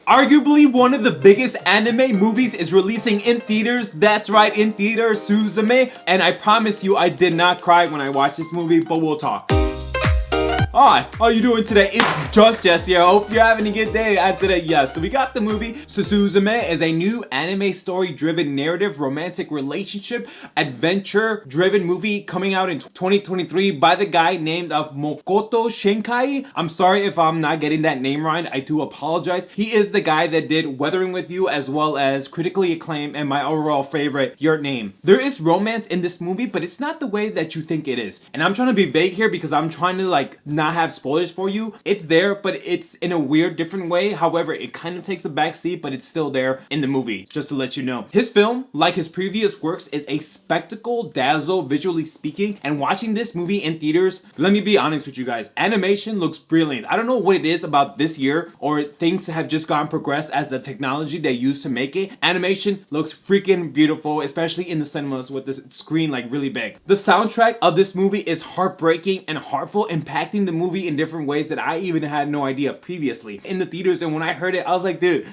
Arguably one of the biggest anime movies is releasing in theaters. That's right, in theaters, Suzume. And I promise you, I did not cry when I watched this movie, but we'll talk. Hi, how you doing today? It's just Jazzy. I hope you're having a good day. And today, yes, so we got the movie. Suzume is a new anime story-driven narrative, romantic relationship, adventure-driven movie coming out in 2023 by the guy named of Makoto Shinkai. I'm sorry if I'm not getting that name right. I do apologize. He is the guy that did Weathering With You as well as critically acclaimed and my overall favorite, Your Name. There is romance in this movie, but it's not the way that you think it is. And I'm trying to be vague here because I'm trying to not have spoilers for you. It's there, but it's in a weird, different way. However, it kind of takes a back seat, but it's still there in the movie, just to let you know. His film, like his previous works, is a spectacle, dazzle, visually speaking, and watching this movie in theaters, let me be honest with you guys, animation looks brilliant. I don't know what it is about this year, or things have just gotten progressed as the technology they use to make it. Animation looks freaking beautiful, especially in the cinemas with the screen really big. The soundtrack of this movie is heartbreaking and heartful, impacting the movie in different ways that I even had no idea previously in the theaters. And when I heard it, I was like, dude,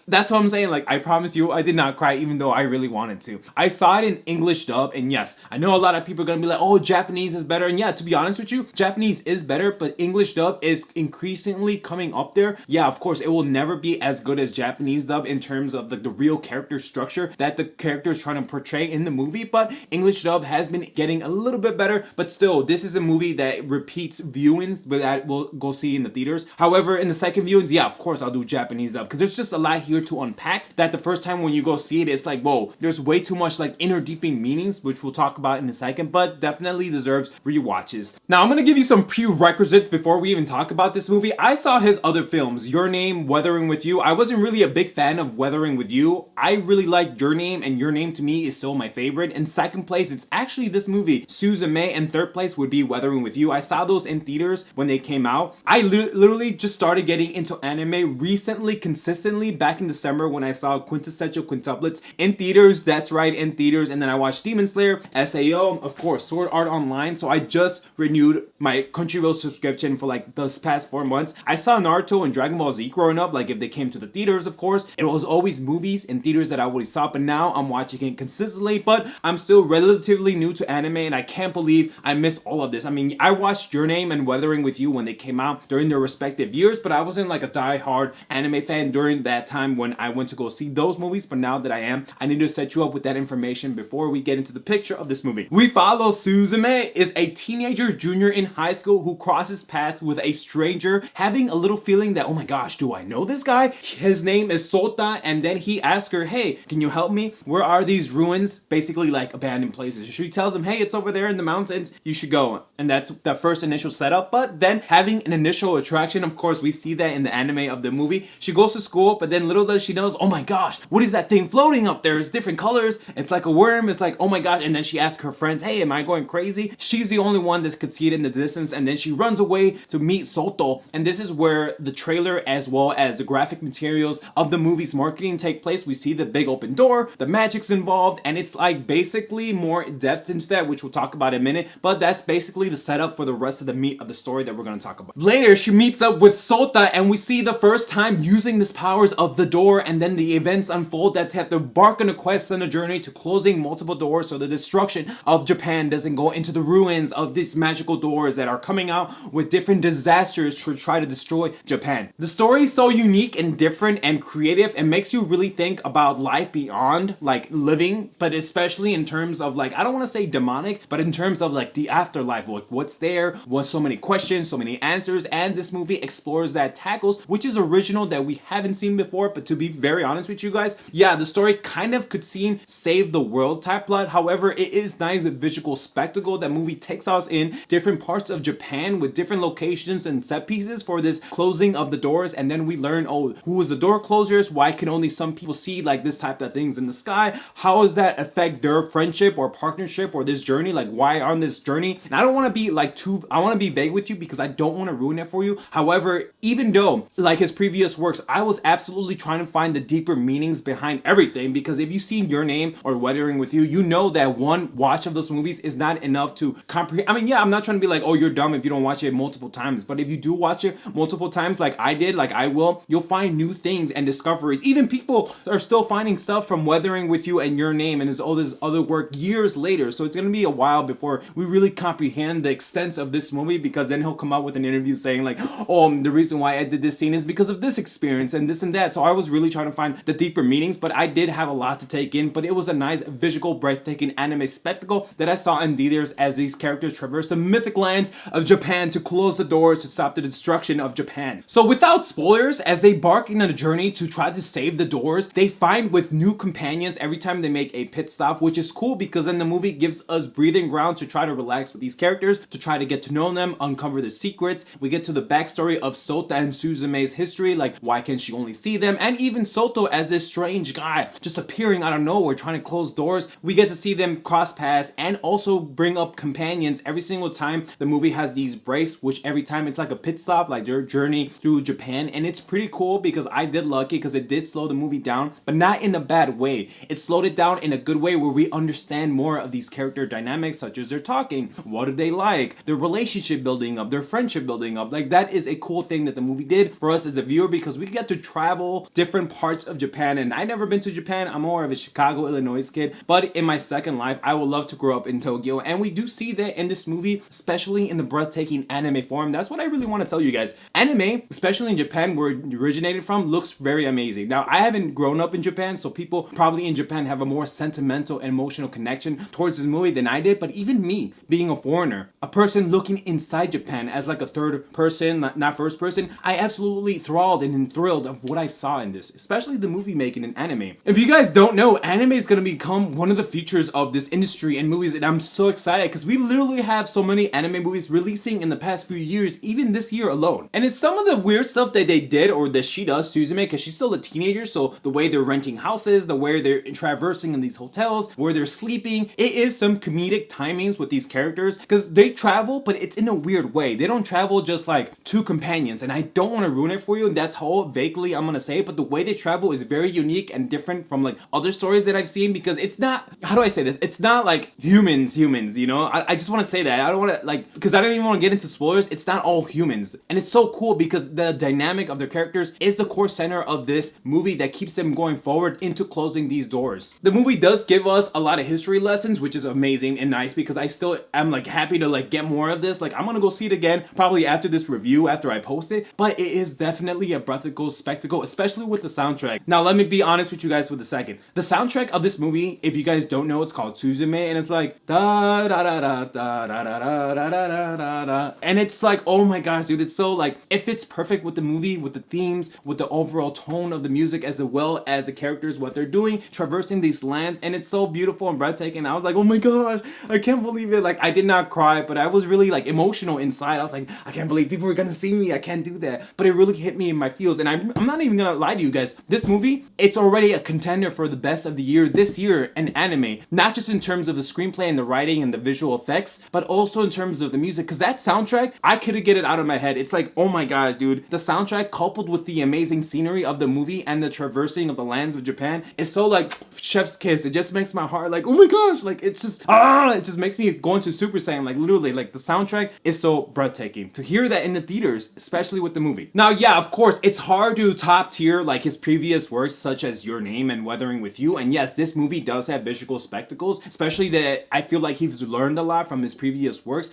that's what I'm saying. I promise you, I did not cry, even though I really wanted to. I saw it in English dub, and yes, I know a lot of people are gonna be like, oh, Japanese is better. And yeah, to be honest with you, Japanese is better, but English dub is increasingly coming up there. Yeah, of course, it will never be as good as Japanese dub in terms of the real character structure that the character is trying to portray in the movie, but English dub has been getting a little bit better. But still, this is a movie that repeats viewings that we'll go see in the theaters. However, in the second viewings, yeah, of course I'll do Japanese dub because there's just a lot here to unpack that the first time when you go see it, it's like, whoa, there's way too much inner deeping meanings, which we'll talk about in a second, but definitely deserves rewatches. Now, I'm gonna give you some prerequisites before we even talk about this movie. I saw his other films, Your Name, Weathering With You. I wasn't really a big fan of Weathering With You. I really liked Your Name, and Your Name to me is still my favorite. In second place, it's actually this movie, Suzume, and third place would be Weathering With You. I saw those in theaters when they came out. I literally just started getting into anime recently, consistently, back in December when I saw Quintessential Quintuplets in theaters. That's right, in theaters. And then I watched Demon Slayer, SAO, of course, Sword Art Online. So I just renewed my Crunchyroll subscription for this past 4 months. I saw Naruto and Dragon Ball Z growing up, if they came to the theaters, of course. It was always movies in theaters that I always saw, but now I'm watching it consistently. But I'm still relatively new to anime, and I can't believe I missed all of this. I mean, I watched Your Name and Weathering With You when they came out during their respective years, but I wasn't a die-hard anime fan during that time when I went to go see those movies. But now that I am, I need to set you up with that information before we get into the picture of this movie. We follow Suzume is a teenager junior in high school who crosses paths with a stranger, having a little feeling that, oh my gosh, do I know this guy? His name is Sota, and then he asks her, hey, can you help me? Where are these ruins? Basically abandoned places. She tells him, hey, it's over there in the mountains, you should go. And that's the first initial setup. But then having an initial attraction, of course, we see that in the anime of the movie. She goes to school, but then little does she knows, oh my gosh, what is that thing floating up there? It's different colors. It's like a worm. It's oh my gosh. And then she asks her friends, hey, am I going crazy? She's the only one that could see it in the distance. And then she runs away to meet Soto. And this is where the trailer as well as the graphic materials of the movie's marketing take place. We see the big open door, the magic's involved, and it's basically more depth into that, which we'll talk about in a minute. But that's basically the setup for the rest of the meat of the story that we're going to talk about. Later, she meets up with Sota, and we see the first time using this powers of the door, and then the events unfold that have to embark on a quest and a journey to closing multiple doors so the destruction of Japan doesn't go into the ruins of these magical doors that are coming out with different disasters to try to destroy Japan. The story is so unique and different and creative and makes you really think about life beyond living, but especially in terms of I don't want to say demonic, but in terms of the afterlife, what's there, what's so many questions, so many answers, and this movie explores that, tackles, which is original that we haven't seen before. But to be very honest with you guys, yeah, the story kind of could seem save the world type plot. However, it is nice visual spectacle. That movie takes us in different parts of Japan with different locations and set pieces for this closing of the doors, and then we learn, oh, who was the door closers, why can only some people see this type of things in the sky, how does that affect their friendship or partnership or this journey, why on this journey. And I don't want to be I want to be vague with with you because I don't want to ruin it for you. However, even though like his previous works, I was absolutely trying to find the deeper meanings behind everything, because if you've seen Your Name or Weathering with You, you know that one watch of those movies is not enough to comprehend. I mean, yeah, I'm not trying to be like, oh, you're dumb if you don't watch it multiple times, but if you do watch it multiple times like I did, like I will, you'll find new things and discoveries. Even people are still finding stuff from Weathering with You and Your Name and his other work years later. So it's gonna be a while before we really comprehend the extent of this movie, because then he'll come out with an interview saying like, oh, the reason why I did this scene is because of this experience and this and that. So I was really trying to find the deeper meanings, but I did have a lot to take in. But it was a nice, visual, breathtaking anime spectacle that I saw in theaters as these characters traverse the mythic lands of Japan to close the doors to stop the destruction of Japan. So without spoilers, as they embark on a journey to try to save the doors, they find with new companions every time they make a pit stop, which is cool because then the movie gives us breathing ground to try to relax with these characters, to try to get to know them, uncover their secrets. We get to the backstory of Sota and Suzume's history, like why can she only see them, and even Sota as this strange guy just appearing out of nowhere trying to close doors. We get to see them cross paths and also bring up companions every single time the movie has these breaks, which every time it's like a pit stop, like their journey through Japan. And it's pretty cool because I did lucky because it did slow the movie down, but not in a bad way. It slowed it down in a good way where we understand more of these character dynamics, such as their talking, what do they like, their relationship building up, their friendship building up. Like that is a cool thing that the movie did for us as a viewer, because we get to travel different parts of Japan. And I've never been to Japan. I'm more of a Chicago, Illinois kid, but in my second life, I would love to grow up in Tokyo. And we do see that in this movie, especially in the breathtaking anime form. That's what I really want to tell you guys. Anime, especially in Japan where it originated from, looks very amazing. Now, I haven't grown up in Japan, so people probably in Japan have a more sentimental and emotional connection towards this movie than I did. But even me, being a foreigner, a person looking inside Japan as like a third person, not first person, I absolutely enthralled and enthralled of what I saw in this, especially the movie making in anime. If you guys don't know, anime is going to become one of the futures of this industry and movies, and I'm so excited because we literally have so many anime movies releasing in the past few years, even this year alone. And it's some of the weird stuff that they did, or that she does, Suzume, because she's still a teenager, so the way they're renting houses, the way they're traversing in these hotels, where they're sleeping, it is some comedic timings with these characters, because they travel, but it's in a weird way. They don't travel just like two companions, and I don't want to ruin it for you, and that's how vaguely I'm gonna say it, but the way they travel is very unique and different from like other stories that I've seen, because it's not, how do I say this? It's not like humans, you know? I just want to say that. I don't want to like, because I don't even want to get into spoilers. It's not all humans. And it's so cool because the dynamic of their characters is the core center of this movie that keeps them going forward into closing these doors. The movie does give us a lot of history lessons, which is amazing and nice, because I still am like happy to like get more of this. Like I'm gonna go see it again probably after this review, after I post it, but it is definitely a breathtaking spectacle, especially with the soundtrack. Now let me be honest with you guys for a second. The soundtrack of this movie, if you guys don't know, it's called Suzume, and it's like da da da da da da da da da da da da, and it's like, oh my gosh, dude, it's so like, it fits perfect with the movie, with the themes, with the overall tone of the music, as well as the characters, what they're doing, traversing these lands, and it's so beautiful and breathtaking. I was like, oh my gosh, I can't believe it. Like I did not cry, but I was really like emotional inside. I was like, I can't believe people are gonna see me. I can't do that. But it really hit me in my feels, and I'm not even gonna lie to you guys. This movie, it's already a contender for the best of the year this year in anime, not just in terms of the screenplay and the writing and the visual effects, but also in terms of the music, because that soundtrack, I couldn't get it out of my head. It's like, oh my gosh, dude, the soundtrack coupled with the amazing scenery of the movie and the traversing of the lands of Japan is so like chef's kiss. It just makes my heart like, oh my gosh, like it's just it just makes me go into Super Saiyan. Like literally, like the soundtrack is so breathtaking. To hear that in the theaters, especially with the movie. Now, yeah, of course, it's hard to top tier like his previous works such as Your Name and Weathering with You. And yes, this movie does have visual spectacles, especially that I feel like he's learned a lot from his previous works.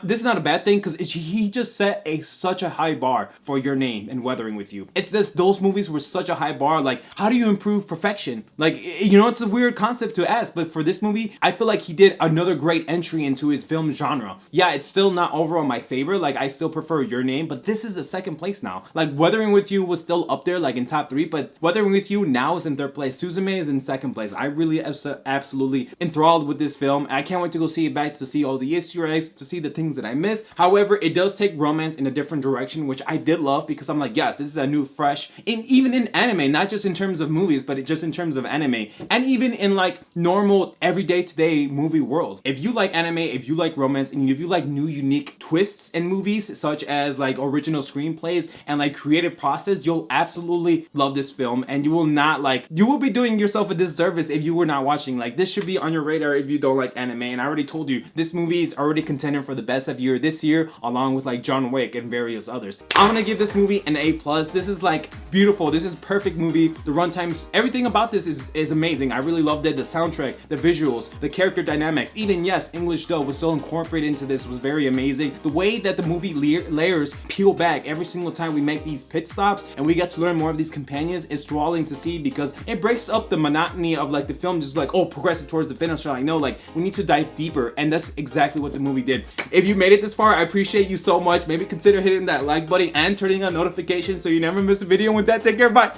This is not a bad thing, because he just set such a high bar for Your Name and Weathering with You. It's just those movies were such a high bar. Like, how do you improve perfection? Like, you know, it's a weird concept to ask, but for this movie, I feel like he did another great entry into his film genre. Yeah, it's still not overall my favorite. Like, I still prefer Your Name, but this is the second place now. Like, Weathering with You was still up there, like in top 3, but Weathering with You now is in third place. Suzume is in second place. I really am absolutely enthralled with this film. I can't wait to go see it back, to see all the Easter eggs, to see the things that I missed. However, it does take romance in a different direction, which I did love, because I'm like, yes, this is a new, fresh, even in anime, not just in terms of movies, but just in terms of anime, and even in like normal, everyday today movie world. If you like anime, if you like romance, and if you like new, unique unique twists in movies, such as like original screenplays and like creative process, you'll absolutely love this film, and you will not like, you will be doing yourself a disservice if you were not watching. Like, this should be on your radar if you don't like anime. And I already told you, this movie is already contending for the best of year this year, along with like John Wick and various others. I'm gonna give this movie an A+. This is like beautiful. This is a perfect movie. The runtimes, everything about this is amazing. I really loved it. The soundtrack, the visuals, the character dynamics, even yes, English dub was still incorporated into this, was very amazing. The way that the movie layers peel back every single time we make these pit stops and we get to learn more of these companions is enthralling to see, because it breaks up the monotony of like the film just like, oh, progressing towards the finish line. No, like, we need to dive deeper, and that's exactly what the movie did. If you made it this far, I appreciate you so much. Maybe consider hitting that like button and turning on notifications so you never miss a video. With that, take care, bye.